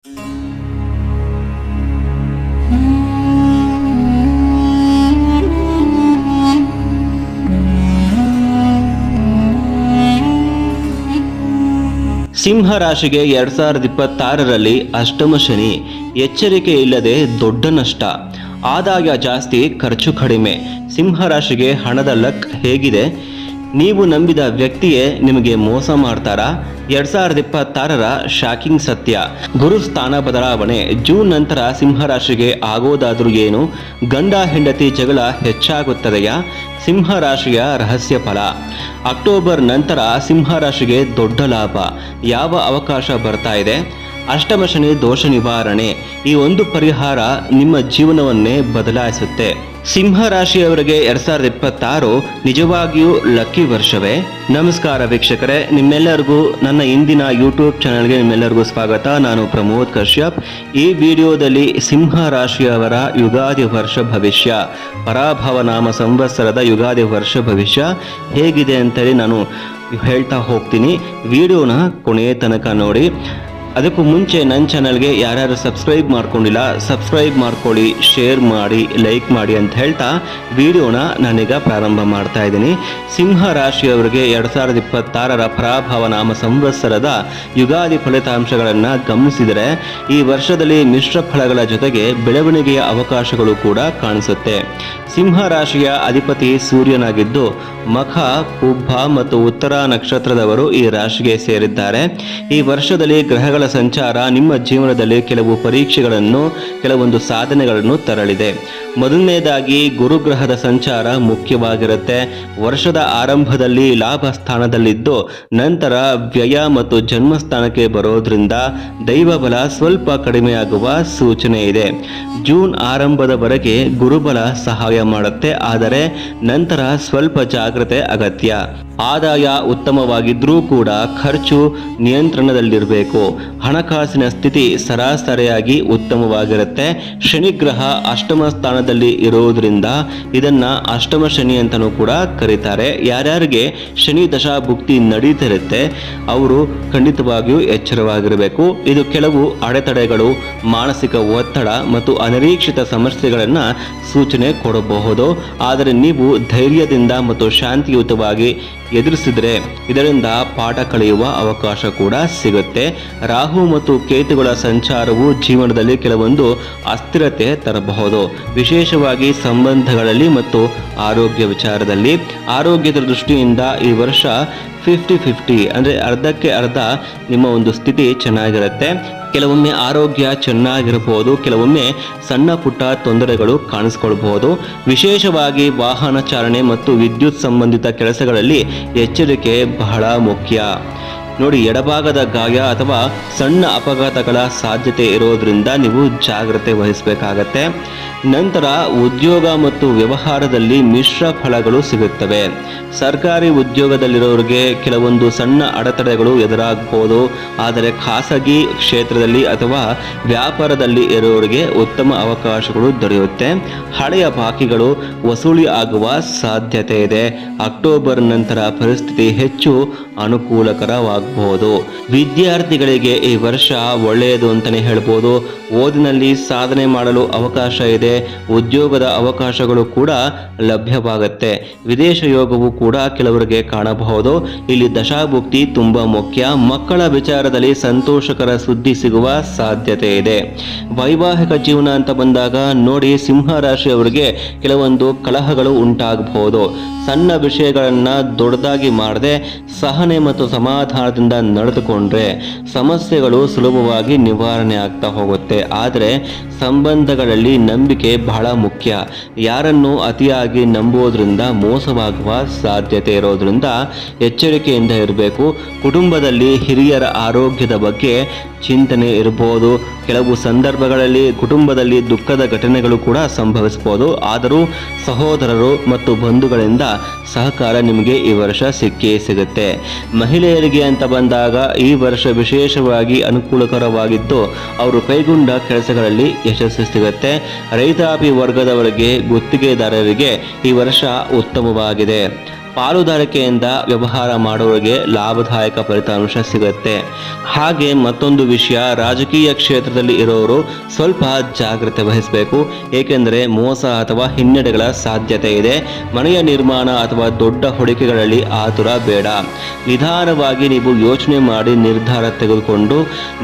ಸಿಂಹ ರಾಶಿಗೆ 2026ರಲ್ಲಿ ಅಷ್ಟಮ ಶನಿ. ಎಚ್ಚರಿಕೆ ಇಲ್ಲದೆ ದೊಡ್ಡ ನಷ್ಟ, ಆದಾಯ ಜಾಸ್ತಿ ಖರ್ಚು ಕಡಿಮೆ. ಸಿಂಹ ರಾಶಿಗೆ ಹಣದ ಲಕ್ ಹೇಗಿದೆ? ನೀವು ನಂಬಿದ ವ್ಯಕ್ತಿಯೇ ನಿಮಗೆ ಮೋಸ ಮಾಡ್ತಾರಾ? 2026ರ ಶಾಕಿಂಗ್ ಸತ್ಯ. ಗುರು ಸ್ಥಾನ ಬದಲಾವಣೆ. ಜೂನ್ ನಂತರ ಸಿಂಹರಾಶಿಗೆ ಆಗೋದಾದ್ರೂ ಏನು? ಗಂಡ ಹೆಂಡತಿ ಜಗಳ ಹೆಚ್ಚಾಗುತ್ತದೆಯಾ? ಸಿಂಹ ರಾಶಿಯ ರಹಸ್ಯ ಫಲ. ಅಕ್ಟೋಬರ್ ನಂತರ ಸಿಂಹ ರಾಶಿಗೆ ದೊಡ್ಡ ಲಾಭ. ಯಾವ ಅವಕಾಶ ಬರ್ತಾ ಇದೆ? ಅಷ್ಟಮ ಶನಿ ದೋಷ ನಿವಾರಣೆ. ಈ ಒಂದು ಪರಿಹಾರ ನಿಮ್ಮ ಜೀವನವನ್ನೇ ಬದಲಾಯಿಸುತ್ತೆ. ಸಿಂಹ ರಾಶಿಯವರಿಗೆ 2026 ನಿಜವಾಗಿಯೂ ಲಕ್ಕಿ ವರ್ಷವೇ? ನಮಸ್ಕಾರ ವೀಕ್ಷಕರೇ, ನಿಮ್ಮೆಲ್ಲರಿಗೂ ನನ್ನ ಇಂದಿನ ಯೂಟ್ಯೂಬ್ ಚಾನಲ್ಗೆ ನಿಮ್ಮೆಲ್ಲರಿಗೂ ಸ್ವಾಗತ. ನಾನು ಪ್ರಮೋದ್ ಕಶ್ಯಪ್. ಈ ವಿಡಿಯೋದಲ್ಲಿ ಸಿಂಹ ರಾಶಿಯವರ ಯುಗಾದಿ ವರ್ಷ ಭವಿಷ್ಯ, ಪರಾಭವ ನಾಮ ಸಂವತ್ಸರದ ಯುಗಾದಿ ವರ್ಷ ಭವಿಷ್ಯ ಹೇಗಿದೆ ಅಂತೇಳಿ ನಾನು ಹೇಳ್ತಾ ಹೋಗ್ತೀನಿ. ವಿಡಿಯೋನ ಕೊನೆಯ ತನಕ ನೋಡಿ. ಅದಕ್ಕೂ ಮುಂಚೆ ನನ್ನ ಚಾನಲ್ಗೆ ಯಾರ್ಯಾರು ಸಬ್ಸ್ಕ್ರೈಬ್ ಮಾಡ್ಕೊಂಡಿಲ್ಲ ಸಬ್ಸ್ಕ್ರೈಬ್ ಮಾಡ್ಕೊಳ್ಳಿ, ಶೇರ್ ಮಾಡಿ, ಲೈಕ್ ಮಾಡಿ ಅಂತ ಹೇಳ್ತಾ ವಿಡಿಯೋನ ನಾನೀಗ ಪ್ರಾರಂಭ ಮಾಡ್ತಾ ಇದ್ದೀನಿ. ಸಿಂಹ ರಾಶಿಯವರಿಗೆ 2026ರ ಪರಾಭವ ನಾಮ ಸಂವತ್ಸರದ ಯುಗಾದಿ ಫಲಿತಾಂಶಗಳನ್ನು ಗಮನಿಸಿದರೆ ಈ ವರ್ಷದಲ್ಲಿ ಮಿಶ್ರ ಫಲಗಳ ಜೊತೆಗೆ ಬೆಳವಣಿಗೆಯ ಅವಕಾಶಗಳು ಕೂಡ ಕಾಣಿಸುತ್ತೆ. ಸಿಂಹ ರಾಶಿಯ ಅಧಿಪತಿ ಸೂರ್ಯನಾಗಿದ್ದು ಮಖ, ಪುಬ್ಬ ಮತ್ತು ಉತ್ತರ ನಕ್ಷತ್ರದವರು ಈ ರಾಶಿಗೆ ಸೇರಿದ್ದಾರೆ. ಈ ವರ್ಷದಲ್ಲಿ ಗ್ರಹಗಳ ಸಂಚಾರ ನಿಮ್ಮ ಜೀವನದಲ್ಲಿ ಕೆಲವು ಪರೀಕ್ಷೆಗಳನ್ನು, ಕೆಲವೊಂದು ಸಾಧನೆಗಳನ್ನು ತರಲಿದೆ. ಮೊದಲನೇದಾಗಿ ಗುರುಗ್ರಹದ ಸಂಚಾರ ಮುಖ್ಯವಾಗಿರುತ್ತೆ. ವರ್ಷದ ಆರಂಭದಲ್ಲಿ ಲಾಭ ಸ್ಥಾನದಲ್ಲಿದ್ದು ನಂತರ ವ್ಯಯ ಮತ್ತು ಜನ್ಮಸ್ಥಾನಕ್ಕೆ ಬರೋದ್ರಿಂದ ದೈವಬಲ ಸ್ವಲ್ಪ ಕಡಿಮೆಯಾಗುವ ಸೂಚನೆ ಇದೆ. ಜೂನ್ ಆರಂಭದವರೆಗೆ ಗುರುಬಲ ಸಹಾಯ ಮಾಡುತ್ತೆ, ಆದರೆ ನಂತರ ಸ್ವಲ್ಪ ಜಾಗ್ರತೆ ಅಗತ್ಯ. ಆದಾಯ ಉತ್ತಮವಾಗಿದ್ರೂ ಕೂಡ ಖರ್ಚು ನಿಯಂತ್ರಣದಲ್ಲಿರಬೇಕು. ಹಣಕಾಸಿನ ಸ್ಥಿತಿ ಸರಾಸರಿಯಾಗಿ ಉತ್ತಮವಾಗಿರುತ್ತೆ. ಶನಿಗ್ರಹ ಅಷ್ಟಮ ಸ್ಥಾನದಲ್ಲಿ ಇರೋದ್ರಿಂದ ಇದನ್ನ ಅಷ್ಟಮ ಶನಿ ಅಂತಲೂ ಕೂಡ ಕರೀತಾರೆ. ಯಾರ್ಯಾರಿಗೆ ಶನಿ ದಶಾಭುಕ್ತಿ ನಡೀತಿರುತ್ತೆ ಅವರು ಖಂಡಿತವಾಗಿಯೂ ಎಚ್ಚರವಾಗಿರಬೇಕು. ಇದು ಕೆಲವು ಅಡೆತಡೆಗಳು, ಮಾನಸಿಕ ಒತ್ತಡ ಮತ್ತು ಅನಿರೀಕ್ಷಿತ ಸಮಸ್ಯೆಗಳನ್ನು ಸೂಚನೆ ಕೊಡಬಹುದು. ಆದರೆ ನೀವು ಧೈರ್ಯದಿಂದ ಮತ್ತು ಶಾಂತಿಯುತವಾಗಿ ಎದುರಿಸಿದರೆ ಇದರಿಂದ ಪಾಠ ಕಳೆಯುವ ಅವಕಾಶ ಕೂಡ ಸಿಗುತ್ತೆ. ರಾಹು ಮತ್ತು ಕೇತುಗಳ ಸಂಚಾರವು ಜೀವನದಲ್ಲಿ ಕೆಲವೊಂದು ಅಸ್ಥಿರತೆ ತರಬಹುದು, ವಿಶೇಷವಾಗಿ ಸಂಬಂಧಗಳಲ್ಲಿ ಮತ್ತು ಆರೋಗ್ಯ ವಿಚಾರದಲ್ಲಿ. ಆರೋಗ್ಯದ ದೃಷ್ಟಿಯಿಂದ ಈ ವರ್ಷ 50-50 ಅಂದರೆ ಅರ್ಧಕ್ಕೆ ಅರ್ಧ ನಿಮ್ಮ ಒಂದು ಸ್ಥಿತಿ ಚೆನ್ನಾಗಿರುತ್ತೆ. ಕೆಲವೊಮ್ಮೆ ಆರೋಗ್ಯ ಚೆನ್ನಾಗಿರಬಹುದು, ಕೆಲವೊಮ್ಮೆ ಸಣ್ಣ ಪುಟ್ಟ ತೊಂದರೆಗಳು ಕಾಣಿಸ್ಕೊಳ್ಬಹುದು. ವಿಶೇಷವಾಗಿ ವಾಹನ ಚಾಲನೆ ಮತ್ತು ವಿದ್ಯುತ್ ಸಂಬಂಧಿತ ಕೆಲಸಗಳಲ್ಲಿ ಎಚ್ಚರಿಕೆ ಬಹಳ ಮುಖ್ಯ. ನೋಡಿ, ಎಡಭಾಗದ ಗಾಯ ಅಥವಾ ಸಣ್ಣ ಅಪಘಾತಗಳ ಸಾಧ್ಯತೆ ಇರೋದ್ರಿಂದ ನೀವು ಜಾಗ್ರತೆ ವಹಿಸಬೇಕಾಗತ್ತೆ. ನಂತರ ಉದ್ಯೋಗ ಮತ್ತು ವ್ಯವಹಾರದಲ್ಲಿ ಮಿಶ್ರ ಫಲಗಳು ಸಿಗುತ್ತವೆ. ಸರ್ಕಾರಿ ಉದ್ಯೋಗದಲ್ಲಿರೋರಿಗೆ ಕೆಲವೊಂದು ಸಣ್ಣ ಅಡೆತಡೆಗಳು ಎದುರಾಗಬಹುದು, ಆದರೆ ಖಾಸಗಿ ಕ್ಷೇತ್ರದಲ್ಲಿ ಅಥವಾ ವ್ಯಾಪಾರದಲ್ಲಿ ಇರೋರಿಗೆ ಉತ್ತಮ ಅವಕಾಶಗಳು ದೊರೆಯುತ್ತೆ. ಹಳೆಯ ಬಾಕಿಗಳು ವಸೂಲಿ ಆಗುವ ಸಾಧ್ಯತೆ ಇದೆ. ಅಕ್ಟೋಬರ್ ನಂತರ ಪರಿಸ್ಥಿತಿ ಹೆಚ್ಚು ಅನುಕೂಲಕರವಾಗಬಹುದು. ವಿದ್ಯಾರ್ಥಿಗಳಿಗೆ ಈ ವರ್ಷ ಒಳ್ಳೆಯದು ಅಂತಲೇ ಹೇಳ್ಬೋದು. ಓದಿನಲ್ಲಿ ಸಾಧನೆ ಮಾಡಲು ಅವಕಾಶ ಇದೆ. ಉದ್ಯೋಗದ ಅವಕಾಶಗಳು ಕೂಡ ಲಭ್ಯವಾಗುತ್ತೆ. ವಿದೇಶ ಯೋಗವು ಕೂಡ ಕೆಲವರಿಗೆ ಕಾಣಬಹುದು. ಇಲ್ಲಿ ದಶಾಭುಕ್ತಿ ತುಂಬಾ ಮುಖ್ಯ. ಮಕ್ಕಳ ವಿಚಾರದಲ್ಲಿ ಸಂತೋಷಕರ ಸುದ್ದಿ ಸಿಗುವ ಸಾಧ್ಯತೆ ಇದೆ. ವೈವಾಹಿಕ ಜೀವನ ಅಂತ ಬಂದಾಗ ನೋಡಿ, ಸಿಂಹ ರಾಶಿಯವರಿಗೆ ಕೆಲವೊಂದು ಕಲಹಗಳು ಉಂಟಾಗಬಹುದು. ಸಣ್ಣ ವಿಷಯಗಳನ್ನ ದೊಡ್ಡದಾಗಿ ಮಾಡದೆ ಸಹನೆ ಮತ್ತು ಸಮಾಧಾನದಿಂದ ನಡೆದುಕೊಂಡ್ರೆ ಸಮಸ್ಯೆಗಳು ಸುಲಭವಾಗಿ ನಿವಾರಣೆ ಆಗ್ತಾ ಹೋಗುತ್ತೆ. ಆದರೆ ಸಂಬಂಧಗಳಲ್ಲಿ ನಂಬಿಕೆ ಬಹಳ ಮುಖ್ಯ. ಯಾರನ್ನು ಅತಿಯಾಗಿ ನಂಬುವುದರಿಂದ ಮೋಸವಾಗುವ ಸಾಧ್ಯತೆ ಇರೋದ್ರಿಂದ ಎಚ್ಚರಿಕೆಯಿಂದ ಇರಬೇಕು. ಕುಟುಂಬದಲ್ಲಿ ಹಿರಿಯರ ಆರೋಗ್ಯದ ಬಗ್ಗೆ ಚಿಂತನೆ ಇರಬಹುದು. ಕೆಲವು ಸಂದರ್ಭಗಳಲ್ಲಿ ಕುಟುಂಬದಲ್ಲಿ ದುಃಖದ ಘಟನೆಗಳು ಕೂಡ ಸಂಭವಿಸಬಹುದು. ಆದರೂ ಸಹೋದರರು ಮತ್ತು ಬಂಧುಗಳಿಂದ ಸಹಕಾರ ನಿಮಗೆ ಈ ವರ್ಷ ಸಿಕ್ಕೇ ಸಿಗುತ್ತೆ. ಮಹಿಳೆಯರಿಗೆ ಅಂತ ಬಂದಾಗ ಈ ವರ್ಷ ವಿಶೇಷವಾಗಿ ಅನುಕೂಲಕರವಾಗಿದ್ದು ಅವರು ಕೈಗೊಂಡ ಕೆಲಸಗಳಲ್ಲಿ ಯಶಸ್ಸು ಸಿಗುತ್ತೆ. ರೈತಾಪಿ ವರ್ಗದವರಿಗೆ, ಗುತ್ತಿಗೆದಾರರಿಗೆ ಈ ವರ್ಷ ಉತ್ತಮವಾಗಿದೆ. ಪಾಲುದಾರಿಕೆಯಿಂದ ವ್ಯವಹಾರ ಮಾಡುವವರಿಗೆ ಲಾಭದಾಯಕ ಫಲಿತಾಂಶ ಸಿಗುತ್ತೆ. ಹಾಗೆ ಮತ್ತೊಂದು ವಿಷಯ, ರಾಜಕೀಯ ಕ್ಷೇತ್ರದಲ್ಲಿ ಇರೋರು ಸ್ವಲ್ಪ ಜಾಗ್ರತೆ ವಹಿಸಬೇಕು. ಏಕೆಂದರೆ ಮೋಸ ಅಥವಾ ಹಿನ್ನಡೆಗಳ ಸಾಧ್ಯತೆ ಇದೆ. ಮನೆಯ ನಿರ್ಮಾಣ ಅಥವಾ ದೊಡ್ಡ ಹೂಡಿಕೆಗಳಲ್ಲಿ ಆತುರ ಬೇಡ. ನಿಧಾನವಾಗಿ ನೀವು ಯೋಚನೆ ಮಾಡಿ ನಿರ್ಧಾರ ತೆಗೆದುಕೊಂಡು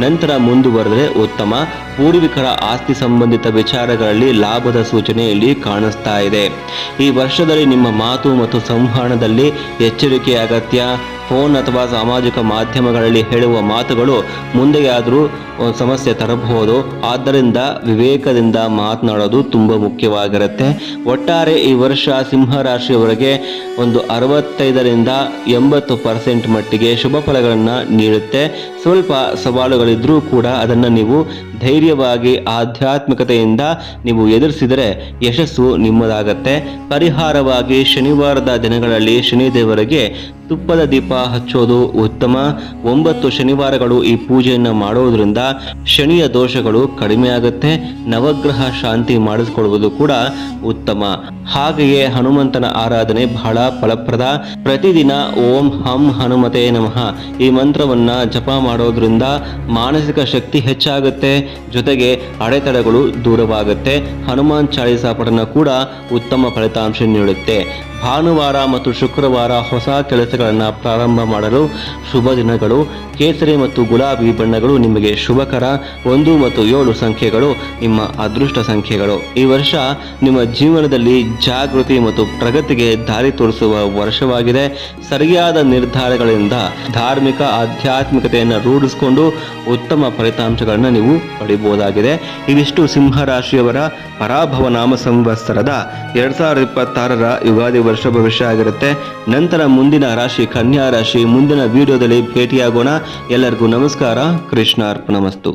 ನಂತರ ಮುಂದುವರೆದರೆ ಉತ್ತಮ. ಪೂರ್ವಿಕರ ಆಸ್ತಿ ಸಂಬಂಧಿತ ವಿಚಾರಗಳಲ್ಲಿ ಲಾಭದ ಸೂಚನೆ ಇಲ್ಲಿ ಕಾಣಿಸ್ತಾ ಇದೆ. ಈ ವರ್ಷದಲ್ಲಿ ನಿಮ್ಮ ಮಾತು ಮತ್ತು ಸಂವಹನದಲ್ಲಿ ಎಚ್ಚರಿಕೆ ಅಗತ್ಯ. ಫೋನ್ ಅಥವಾ ಸಾಮಾಜಿಕ ಮಾಧ್ಯಮಗಳಲ್ಲಿ ಹೇಳುವ ಮಾತುಗಳು ಮುಂದೆಯಾದರೂ ಸಮಸ್ಯೆ ತರಬಹುದು. ಆದ್ದರಿಂದ ವಿವೇಕದಿಂದ ಮಾತನಾಡೋದು ತುಂಬ ಮುಖ್ಯವಾಗಿರುತ್ತೆ. ಒಟ್ಟಾರೆ ಈ ವರ್ಷ ಸಿಂಹರಾಶಿಯವರಿಗೆ ಒಂದು 65ರಿಂದ 80% ಮಟ್ಟಿಗೆ ಶುಭ ಫಲಗಳನ್ನು ನೀಡುತ್ತೆ. ಸ್ವಲ್ಪ ಸವಾಲುಗಳಿದ್ರೂ ಕೂಡ ಅದನ್ನು ನೀವು ಧೈರ್ಯವಾಗಿ ಆಧ್ಯಾತ್ಮಿಕತೆಯಿಂದ ನೀವು ಎದುರಿಸಿದರೆ ಯಶಸ್ಸು ನಿಮ್ಮದಾಗತ್ತೆ. ಪರಿಹಾರವಾಗಿ ಶನಿವಾರದ ದಿನಗಳಲ್ಲಿ ಶನಿದೇವರಿಗೆ ತುಪ್ಪದ ದೀಪ ಹಚ್ಚೋದು ಉತ್ತಮ. 9 ಶನಿವಾರಗಳು ಈ ಪೂಜೆಯನ್ನು ಮಾಡೋದ್ರಿಂದ ಶನಿಯ ದೋಷಗಳು ಕಡಿಮೆ ಆಗುತ್ತೆ. ನವಗ್ರಹ ಶಾಂತಿ ಮಾಡಿಸಿಕೊಳ್ಳುವುದು ಕೂಡ ಉತ್ತಮ. ಹಾಗೆಯೇ ಹನುಮಂತನ ಆರಾಧನೆ ಬಹಳ ಫಲಪ್ರದ. ಪ್ರತಿದಿನ ಓಂ ಹಂ ಹನುಮತೆ ನಮಃ ಈ ಮಂತ್ರವನ್ನ ಜಪ ಮಾಡೋದ್ರಿಂದ ಮಾನಸಿಕ ಶಕ್ತಿ ಹೆಚ್ಚಾಗುತ್ತೆ. ಜೊತೆಗೆ ಅಡೆತಡೆಗಳು ದೂರವಾಗುತ್ತೆ. ಹನುಮಾನ್ ಚಾಲೀಸಾ ಪಠಣ ಕೂಡ ಉತ್ತಮ ಫಲಿತಾಂಶ ನೀಡುತ್ತೆ. ಭಾನುವಾರ ಮತ್ತು ಶುಕ್ರವಾರ ಹೊಸ ಕೆಲಸಗಳನ್ನು ಪ್ರಾರಂಭ ಮಾಡಲು ಶುಭ ದಿನಗಳು. ಕೇಸರಿ ಮತ್ತು ಗುಲಾಬಿ ಬಣ್ಣಗಳು ನಿಮಗೆ ಶುಭಕರ. 1 ಮತ್ತು 7 ಸಂಖ್ಯೆಗಳು ನಿಮ್ಮ ಅದೃಷ್ಟ ಸಂಖ್ಯೆಗಳು. ಈ ವರ್ಷ ನಿಮ್ಮ ಜೀವನದಲ್ಲಿ ಜಾಗೃತಿ ಮತ್ತು ಪ್ರಗತಿಗೆ ದಾರಿ ತೋರಿಸುವ ವರ್ಷವಾಗಿದೆ. ಸರಿಯಾದ ನಿರ್ಧಾರಗಳಿಂದ ಧಾರ್ಮಿಕ ಆಧ್ಯಾತ್ಮಿಕತೆಯನ್ನು ರೂಢಿಸಿಕೊಂಡು ಉತ್ತಮ ಫಲಿತಾಂಶಗಳನ್ನು ನೀವು ಪಡಿಬಹುದಾಗಿದೆ. ಇದಿಷ್ಟು ಸಿಂಹರಾಶಿಯವರ ಪರಾಭವ ನಾಮ ಸಂವತ್ಸರದ 2026ರ ಯುಗಾದಿ ವರ್ಷ ಭವಿಷ್ಯ ಆಗಿರುತ್ತೆ. ನಂತರ ಮುಂದಿನ ರಾಶಿ ಕನ್ಯಾ ರಾಶಿ ಮುಂದಿನ ವಿಡಿಯೋದಲ್ಲಿ ಭೇಟಿಯಾಗೋಣ. ಎಲ್ಲರಿಗೂ ನಮಸ್ಕಾರ. ಕೃಷ್ಣಾರ್ಪಣಮಸ್ತು.